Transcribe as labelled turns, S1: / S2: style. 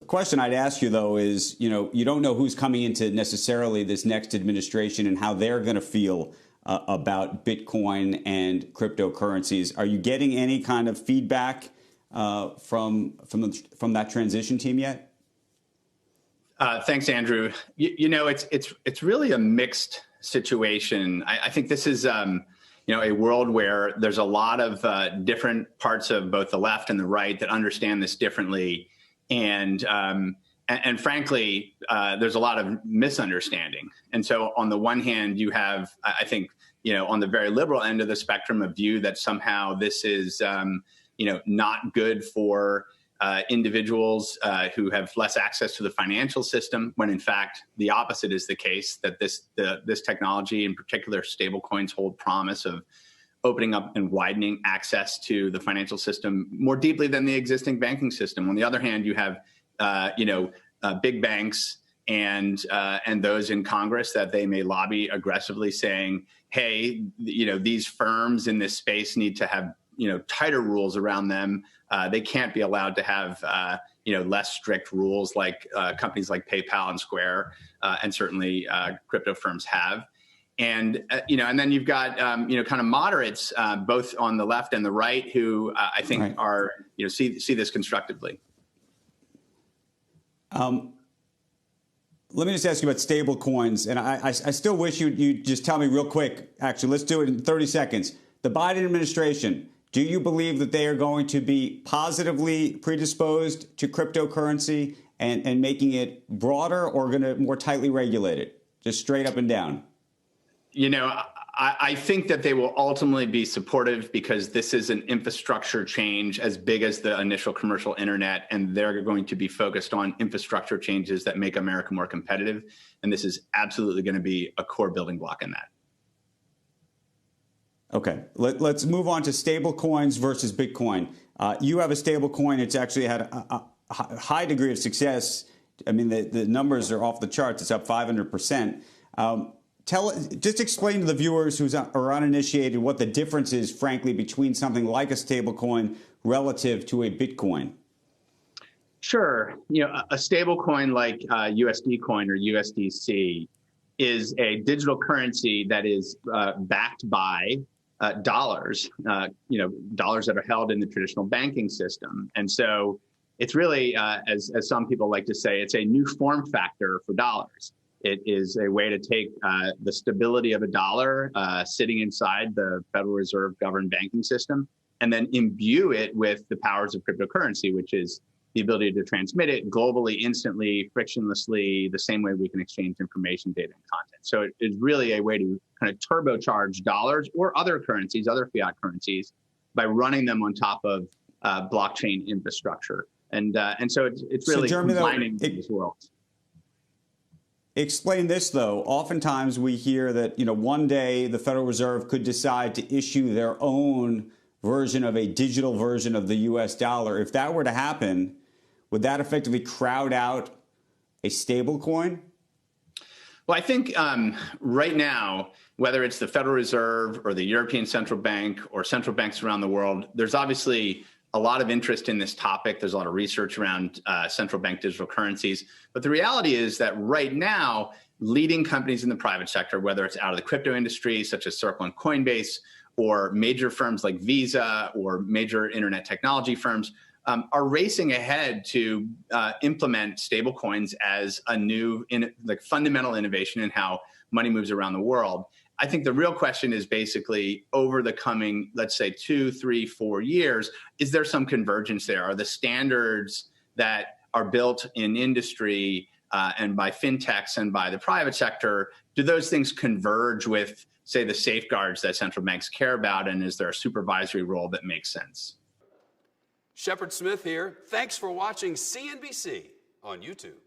S1: question I'd ask you, though, is, you don't know who's coming into necessarily this next administration and how they're going to feel about Bitcoin and cryptocurrencies. Are you getting any kind of feedback from that transition team yet?
S2: Thanks, Andrew. It's really a mixed situation. I think this is a world where there's a lot of different parts of both the left and the right that understand this differently, and frankly, there's a lot of misunderstanding. And so, on the one hand, you have, I think, on the very liberal end of the spectrum, a view that somehow this is, not good for individuals who have less access to the financial system, when in fact the opposite is the case, that this technology, in particular stablecoins, hold promise of opening up and widening access to the financial system more deeply than the existing banking system. On the other hand, you have big banks and those in Congress that they may lobby aggressively, saying, hey, these firms in this space need to have tighter rules around them. They can't be allowed to have less strict rules like companies like PayPal and Square and certainly crypto firms have. And and then you've got kind of moderates both on the left and the right who I think are see this constructively.
S1: Let me just ask you about stable coins, and I still wish you'd just tell me real quick. Actually, let's do it in 30 seconds. The Biden administration, do you believe that they are going to be positively predisposed to cryptocurrency and making it broader, or going to more tightly regulate it, just straight up and down?
S2: I think that they will ultimately be supportive because this is an infrastructure change as big as the initial commercial internet, and they're going to be focused on infrastructure changes that make America more competitive. And this is absolutely going to be a core building block in that.
S1: Okay, let's move on to stable coins versus Bitcoin. You have a stable coin. It's actually had a high degree of success. I mean, the numbers are off the charts. It's up 500%. Just explain to the viewers who are uninitiated what the difference is, frankly, between something like a stable coin relative to a Bitcoin.
S2: Sure. A stable coin like USD coin or USDC is a digital currency that is backed by dollars, dollars that are held in the traditional banking system. And so it's really, as some people like to say, it's a new form factor for dollars. It is a way to take the stability of a dollar sitting inside the Federal Reserve governed banking system and then imbue it with the powers of cryptocurrency, which is the ability to transmit it globally, instantly, frictionlessly, the same way we can exchange information, data, and content. So it is really a way to kind of turbocharge dollars or other currencies, other fiat currencies, by running them on top of blockchain infrastructure. And so it's really combining these worlds.
S1: Explain this, though. Oftentimes we hear that, one day the Federal Reserve could decide to issue their own version of a digital version of the U.S. dollar. If that were to happen, would that effectively crowd out a stable coin?
S2: Well, I think right now, whether it's the Federal Reserve or the European Central Bank or central banks around the world, there's obviously a lot of interest in this topic. There's a lot of research around central bank digital currencies. But the reality is that right now, leading companies in the private sector, whether it's out of the crypto industry, such as Circle and Coinbase, or major firms like Visa or major internet technology firms, are racing ahead to implement stablecoins as a new fundamental innovation in how money moves around the world. I think the real question is basically over the coming, let's say, 2, 3, 4 years, is there some convergence there? Are the standards that are built in industry and by fintechs and by the private sector, do those things converge with, say, the safeguards that central banks care about? And is there a supervisory role that makes sense?
S3: Shepard Smith here. Thanks for watching CNBC on YouTube.